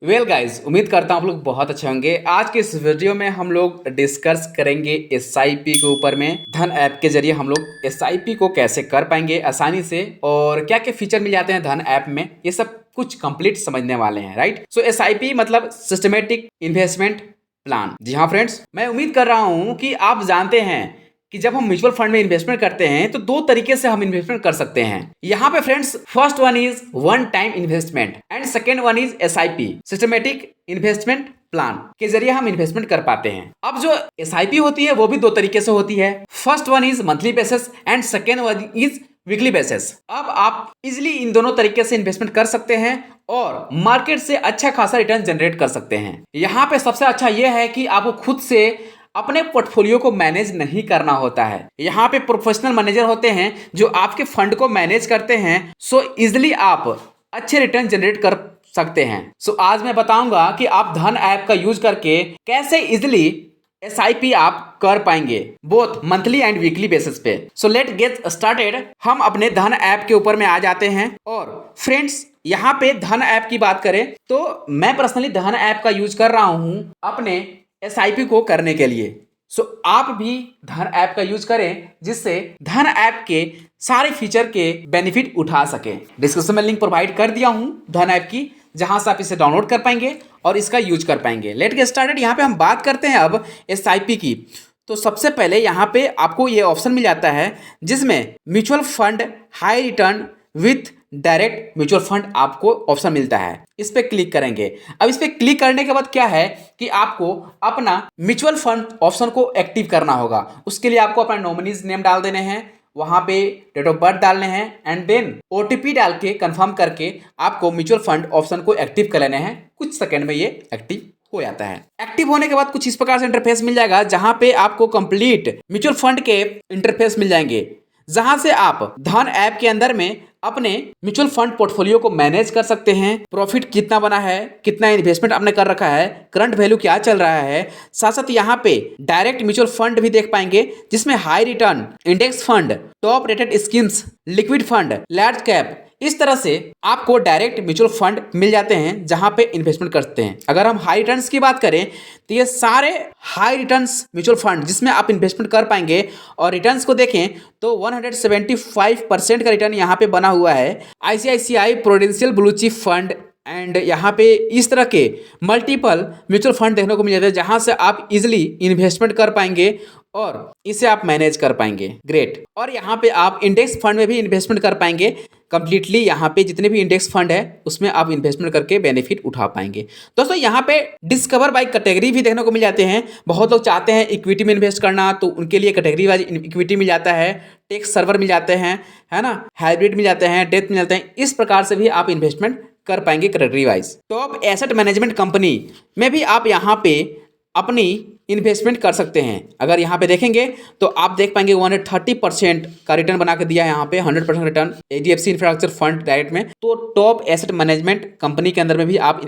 Well guys, उम्मीद करता हूँ आप लोग बहुत अच्छे होंगे। आज के इस वीडियो में हम लोग डिस्कस करेंगे एसआईपी के ऊपर में। धन ऐप के जरिए हम लोग एसआईपी को कैसे कर पाएंगे आसानी से और क्या क्या फीचर मिल जाते हैं धन ऐप में, ये सब कुछ कंप्लीट समझने वाले हैं। राइट, सो एसआईपी मतलब सिस्टमेटिक इन्वेस्टमेंट प्लान। जी हाँ फ्रेंड्स, मैं उम्मीद कर रहा हूँ कि आप जानते हैं कि जब हम म्यूचुअल फंड में इन्वेस्टमेंट करते हैं तो दो तरीके से हम इन्वेस्टमेंट कर सकते हैं। यहाँ पे friends, first one is one time investment and second one is SIP, systematic investment plan के जरिए हम इन्वेस्टमेंट कर पाते हैं। अब जो एसआईपी होती है वो भी दो तरीके से होती है। First one is monthly basis and second one is weekly basis. अब आप इजिली इन दोनों तरीके से इन्वेस्टमेंट कर सकते हैं और मार्केट से अच्छा खासा रिटर्न जनरेट कर सकते हैं। यहाँ पे सबसे अच्छा यह है कि आपको खुद से अपने पोर्टफोलियो को मैनेज नहीं करना होता है। यहाँ पे प्रोफेशनल मैनेजर होते हैं जो आपके फंड को मैनेज करते हैं। सो इजिली आप अच्छे रिटर्न जनरेट कर सकते हैं। सो आज मैं बताऊंगा कि आप धन ऐप का यूज करके कैसे इजिली एसआईपी आप कर पाएंगे both monthly and weekly basis पे। So let get started. हम अपने धन ऐप के ऊपर में आ जाते हैं और फ्रेंड्स, यहाँ पे धन ऐप की बात करें तो मैं पर्सनली धन ऐप का यूज कर रहा हूँ अपने एसआईपी को करने के लिए। सो आप भी धन ऐप का यूज करें जिससे धन ऐप के सारे फीचर के बेनिफिट उठा सके। डिस्क्रिप्शन में लिंक प्रोवाइड कर दिया हूं धन ऐप की, जहां से आप इसे डाउनलोड कर पाएंगे और इसका यूज कर पाएंगे। Late get started. यहाँ पे हम बात करते हैं अब एसआईपी की। तो सबसे पहले यहाँ पे आपको ये ऑप्शन मिल जाता है जिसमें mutual fund high return with direct mutual fund आपको ऑप्शन मिलता है। इस पे क्लिक करेंगे। अब इस पे क्लिक करने के बाद क्या है कि आपको अपना म्यूचुअल फंड ऑप्शन को एक्टिव करना होगा। उसके लिए आपको अपना नॉमिनीज नेम डाल देने हैं, वहां पे डेट ऑफ बर्थ डालने हैं एंड देन ओटीपी डाल के कंफर्म करके आपको म्यूचुअल फंड ऑप्शन को एक्टिव कर लेने हैं। कुछ सेकंड में ये एक्टिव हो जाता है। एक्टिव होने के बाद कुछ इस प्रकार से इंटरफेस मिल जाएगा जहां पे आपको कंप्लीट म्यूचुअल फंड के इंटरफेस मिल जाएंगे, जहां से आप धन ऐप के अंदर में अपने म्यूचुअल फंड पोर्टफोलियो को मैनेज कर सकते हैं। प्रॉफिट कितना बना है, कितना इन्वेस्टमेंट आपने कर रखा है, करंट वैल्यू क्या चल रहा है, साथ साथ यहाँ पे डायरेक्ट म्यूचुअल फंड भी देख पाएंगे जिसमें high return, index fund, top rated schemes, liquid fund, large cap, इस तरह से आपको डायरेक्ट म्यूचुअल फंड मिल जाते हैं जहां पे इन्वेस्टमेंट करते हैं। अगर हम हाई रिटर्न्स की बात करें तो ये सारे हाई रिटर्न्स म्यूचुअल फंड जिसमें आप इन्वेस्टमेंट कर पाएंगे और रिटर्न्स को देखें तो 175% का रिटर्न यहाँ पे बना हुआ है। ICICI prudential blue chip fund and यहाँ पे इस तरह के मल्टीपल म्यूचुअल फंड देखने को मिल जाते हैं जहां से आप इजिली इन्वेस्टमेंट कर पाएंगे और इसे आप मैनेज कर पाएंगे। ग्रेट। और यहाँ पे आप इंडेक्स फंड में भी इन्वेस्टमेंट कर पाएंगे कंप्लीटली। यहाँ पे जितने भी इंडेक्स फंड है उसमें आप इन्वेस्टमेंट करके बेनिफिट उठा पाएंगे। दोस्तों, यहाँ पे डिस्कवर बाय कैटेगरी भी देखने को मिल जाते हैं। बहुत लोग चाहते हैं इक्विटी में इन्वेस्ट करना, तो उनके लिए कैटेगरी वाइज इक्विटी मिल जाता है, टेक सर्वर मिल जाते हैं, है ना, हाइब्रिड मिल जाते हैं, डेथ मिल जाते हैं। इस प्रकार से भी आप इन्वेस्टमेंट कर पाएंगे category wise. Top asset management company में भी आप यहाँ पे अपनी इन्वेस्टमेंट कर सकते हैं। अगर यहाँ पे देखेंगे तो आप देख पाएंगे 130% का रिटर्न बना के दिया है यहाँ पे, 100% return HDFC infrastructure fund direct में। तो टॉप एसेट मैनेजमेंट कंपनी के अंदर में भी आप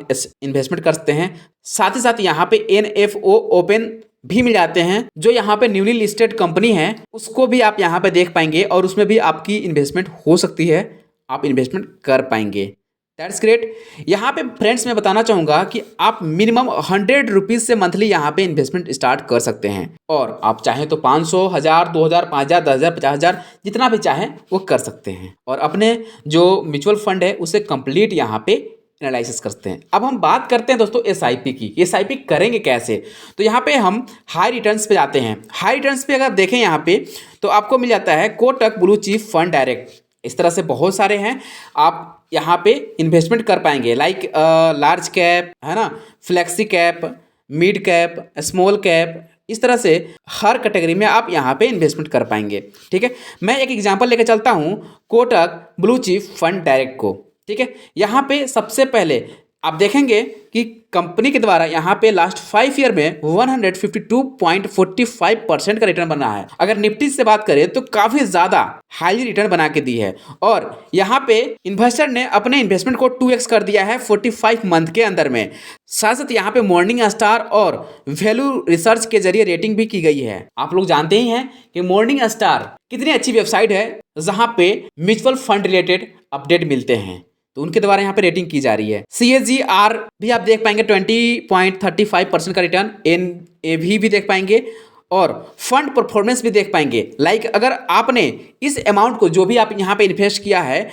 इन्वेस्टमेंट कर सकते हैं। साथ ही साथ यहाँ पे एनएफओ ओपन भी मिल जाते हैं जो यहाँ पे न्यूली लिस्टेड कंपनी है, उसको भी आप यहाँ पे देख पाएंगे और उसमें भी आपकी इन्वेस्टमेंट हो सकती है, आप इन्वेस्टमेंट कर पाएंगे। That's great. यहाँ पे फ्रेंड्स मैं बताना चाहूँगा कि आप मिनिमम 100 रुपीज़ से मंथली यहाँ पे इन्वेस्टमेंट स्टार्ट कर सकते हैं और आप चाहें तो 500, 1000, 2000, 5000, 10000, 50000 जितना भी चाहें वो कर सकते हैं और अपने जो म्यूचुअल फंड है उसे कंप्लीट यहाँ पे एनालिसिस करते हैं। अब हम बात करते हैं दोस्तों एसआईपी की। एसआईपी करेंगे कैसे? तो यहाँ पे हम हाई रिटर्न्स पे जाते हैं। हाई रिटर्न्स पे अगर देखें यहाँ पे तो आपको मिल जाता है Kotak blue chip fund direct. इस तरह से बहुत सारे हैं, आप यहाँ पे इन्वेस्टमेंट कर पाएंगे लाइक लार्ज कैप, है ना, flexi cap, mid cap, small cap, इस तरह से हर कैटेगरी में आप यहाँ पे इन्वेस्टमेंट कर पाएंगे। ठीक है, मैं एक एग्जांपल लेकर चलता हूँ Kotak blue chip fund direct को। ठीक है, यहाँ पे सबसे पहले आप देखेंगे कि कंपनी के द्वारा यहाँ पे लास्ट 5 ईयर में 152.45% का रिटर्न बना है। अगर निफ्टी से बात करें तो काफी ज्यादा हाई रिटर्न बना के दी है और यहाँ पे इन्वेस्टर ने अपने इन्वेस्टमेंट को 2x कर दिया है 45 मंथ के अंदर में। साथ साथ यहाँ पे मॉर्निंग स्टार और वैल्यू रिसर्च के जरिए रेटिंग भी की गई है। आप लोग जानते ही हैं कि मॉर्निंग स्टार कितनी अच्छी वेबसाइट है जहां पे म्यूचुअल फंड रिलेटेड अपडेट मिलते हैं। तो उनके द्वारा यहाँ पे रेटिंग की जा रही है। CAGR भी आप देख पाएंगे 20.35% का रिटर्न, NAV भी देख पाएंगे और फंड परफॉर्मेंस भी देख पाएंगे। लाइक अगर आपने इस अमाउंट को जो भी आप यहाँ पे इन्वेस्ट किया है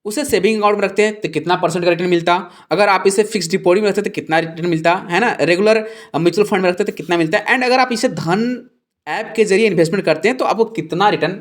उसे सेविंग अकाउंट में रखते हैं तो कितना परसेंट का रिटर्न मिलता, अगर आप इसे फिक्स डिपॉजिट में रखते हैं तो कितना रिटर्न मिलता है ना, रेगुलर म्यूचुअल फंड में रखते हैं तो कितना मिलता है, एंड अगर आप इसे धन ऐप के जरिए इन्वेस्टमेंट करते हैं तो आपको कितना रिटर्न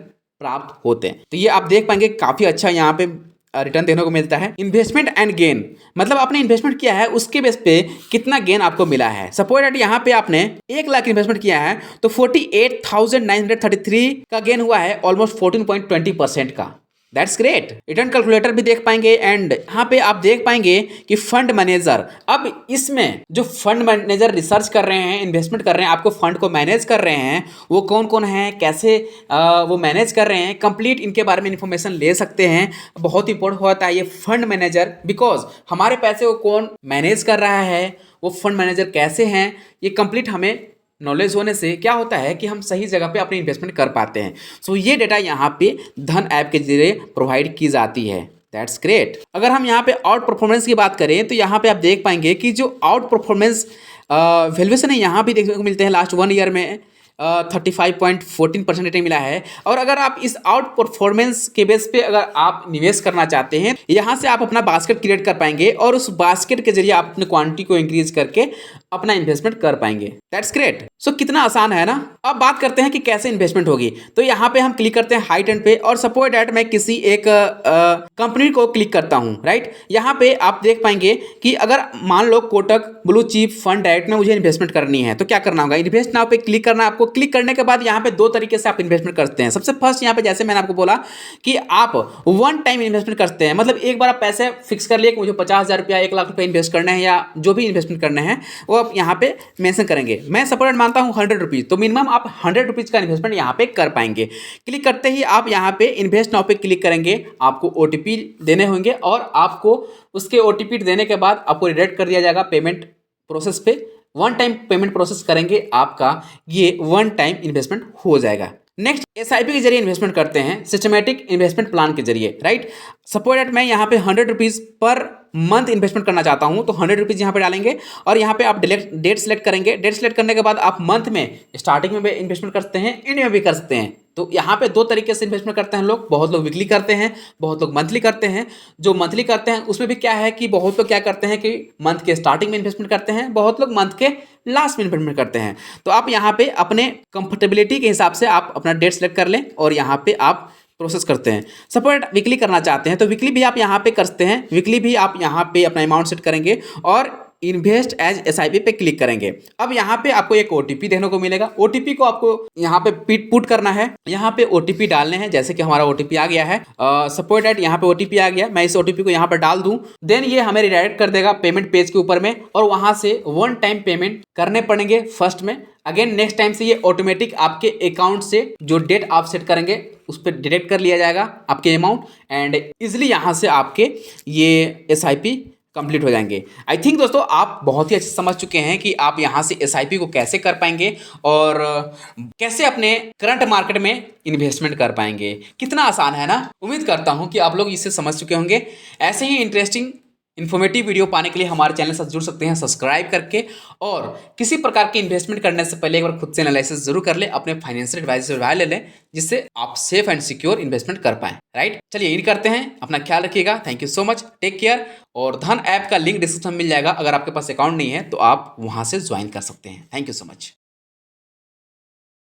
प्राप्त होते हैं। तो ये आप देख पाएंगे काफ़ी अच्छा यहाँ पे रिटर्न देखने को मिलता है। इन्वेस्टमेंट एंड गेन, मतलब आपने इन्वेस्टमेंट किया है उसके बेस पे कितना गेन आपको मिला है। सपोज दैट यहाँ पे आपने 1 लाख इन्वेस्टमेंट किया है तो 48,933 का गेन हुआ है, ऑलमोस्ट 14.20% का। That's great. रिटर्न कैलकुलेटर भी देख पाएंगे एंड यहाँ पे आप देख पाएंगे कि फंड मैनेजर, अब इसमें जो फंड मैनेजर रिसर्च कर रहे हैं, इन्वेस्टमेंट कर रहे हैं, आपको फंड को मैनेज कर रहे हैं, वो कौन कौन है, कैसे वो मैनेज कर रहे हैं, कंप्लीट इनके बारे में इंफॉर्मेशन ले सकते हैं। बहुत इंपॉर्टेंट होता है ये फंड मैनेजर, बिकॉज हमारे पैसे को कौन मैनेज कर रहा है, वो फंड मैनेजर कैसे हैं, ये कंप्लीट हमें नॉलेज होने से क्या होता है कि हम सही जगह पे अपनी इन्वेस्टमेंट कर पाते हैं। सो ये डेटा यहाँ पे धन ऐप के जरिए प्रोवाइड की जाती है। That's great. अगर हम यहाँ पे आउट परफॉर्मेंस की बात करें तो यहाँ पे आप देख पाएंगे कि जो आउट परफॉर्मेंस वैल्यूएशन है यहाँ भी देखने को मिलते हैं। लास्ट 1 ईयर में 35.14% रिटर्न मिला है। और अगर आप इस आउट परफॉर्मेंस के बेस पे अगर आप निवेश करना चाहते हैं, यहाँ से आप अपना बास्केट क्रिएट कर पाएंगे और उस बास्केट के जरिए आप अपनी क्वांटिटी को इंक्रीज करके अपना इन्वेस्टमेंट कर पाएंगे। That's great. सो कितना आसान है ना। अब बात करते हैं कि कैसे इन्वेस्टमेंट होगी। तो यहाँ पे हम क्लिक करते हैं हाई टर्न पे और सपोज दैट मैं किसी एक कंपनी को क्लिक करता हूँ, राइट। यहाँ पे आप देख पाएंगे कि अगर मान लो Kotak blue chip fund direct में मुझे इन्वेस्टमेंट करनी है तो क्या करना होगा, इन्वेस्ट नाउ पे क्लिक करना है आपको। क्लिक करने के बाद यहाँ पे 2 तरीके से आप इन्वेस्टमेंट करते हैं। सबसे फर्स्ट यहाँ पे जैसे मैंने आपको बोला कि आप 1 टाइम इन्वेस्टमेंट करते हैं, मतलब एक बार आप पैसे फिक्स कर लिए कि मुझे 50,000 रुपया 1 लाख रुपये इन्वेस्ट करना है या जो भी इन्वेस्टमेंट करना है वो आप यहाँ पे मेंशन करेंगे। मैं सपोज मानता हूँ 100 रुपीज़, तो मिनिमम आप 100 रुपीज़ का इन्वेस्टमेंट यहाँ पे कर पाएंगे। क्लिक करते ही आप यहाँ पे इन्वेस्ट नाउ पे क्लिक करेंगे, आपको OTP देने होंगे और आपको उसके OTP देने के बाद आपको रिडायरेक्ट कर दिया जाएगा पेमेंट प्रोसेस पे। 1 टाइम पेमेंट प्रोसेस करेंगे, आपका ये 1 टाइम इन्वेस्टमेंट हो जाएगा। नेक्स्ट SIP के जरिए इन्वेस्टमेंट करते हैं, सिस्टमेटिक इन्वेस्टमेंट प्लान के जरिए, राइट। सपोज दैट मैं यहाँ पे 100 रुपीज़ पर मंथ इन्वेस्टमेंट करना चाहता हूँ तो 100 रुपीज़ यहाँ पे डालेंगे और यहाँ पे आप डेट सेलेक्ट करेंगे। डेट सेलेक्ट करने के बाद आप मंथ में स्टार्टिंग में भी इन्वेस्टमेंट कर सकते हैं, एंड में भी कर सकते हैं। तो यहाँ पे 2 तरीके से इन्वेस्टमेंट करते हैं लोग। बहुत लोग वीकली करते हैं, बहुत लोग मंथली करते हैं। जो मंथली करते हैं उसमें भी क्या है कि बहुत लोग क्या करते हैं कि मंथ के स्टार्टिंग में इन्वेस्टमेंट करते हैं, बहुत लोग मंथ के लास्ट में इन्वेस्टमेंट करते हैं। तो आप यहाँ पे अपने कंफर्टेबिलिटी के हिसाब से आप अपना डेट सेलेक्ट कर लें और यहाँ पे आप प्रोसेस करते हैं। सपोज वीकली करना चाहते हैं तो वीकली भी आप यहाँ पे कर सकते हैं। वीकली भी आप यहाँ पे अपना अमाउंट सेट करेंगे और इन्वेस्ट एज SIP पे क्लिक करेंगे। अब यहाँ पे आपको एक OTP देखने को मिलेगा। OTP को आपको यहाँ पे पुट करना है, यहाँ पे OTP डालने हैं। जैसे कि हमारा OTP आ गया है, सपोज दैट यहाँ पे OTP आ गया, मैं इस OTP को यहाँ पर डाल दूँ, देन ये हमें रिडायरेक्ट कर देगा पेमेंट पेज के ऊपर में और वहाँ से 1 टाइम पेमेंट करने पड़ेंगे फर्स्ट में। अगेन नेक्स्ट टाइम से ये ऑटोमेटिक आपके अकाउंट से जो डेट आप सेट करेंगे उस पर डिडक्ट कर लिया जाएगा आपके अमाउंट एंड इजिली यहाँ से आपके ये SIP कंप्लीट हो जाएंगे। आई थिंक दोस्तों आप बहुत ही अच्छे समझ चुके हैं कि आप यहाँ से SIP को कैसे कर पाएंगे और कैसे अपने करंट मार्केट में इन्वेस्टमेंट कर पाएंगे। कितना आसान है ना। उम्मीद करता हूँ कि आप लोग इसे समझ चुके होंगे। ऐसे ही इंटरेस्टिंग इन्फॉर्मेटिव वीडियो पाने के लिए हमारे चैनल से जुड़ सकते हैं सब्सक्राइब करके, और किसी प्रकार की इन्वेस्टमेंट करने से पहले एक बार खुद से एनालिसिस जरूर कर ले, अपने फाइनेंशियल एडवाइजर से राय ले लें जिससे आप सेफ एंड सिक्योर इन्वेस्टमेंट कर पाएं। राइट, चलिए यही करते हैं, अपना ख्याल रखिएगा। Thank you so much, take care. और धन ऐप का लिंक डिस्क्रिप्शन में मिल जाएगा, अगर आपके पास अकाउंट नहीं है तो आप वहां से ज्वाइन कर सकते हैं। Thank you so much.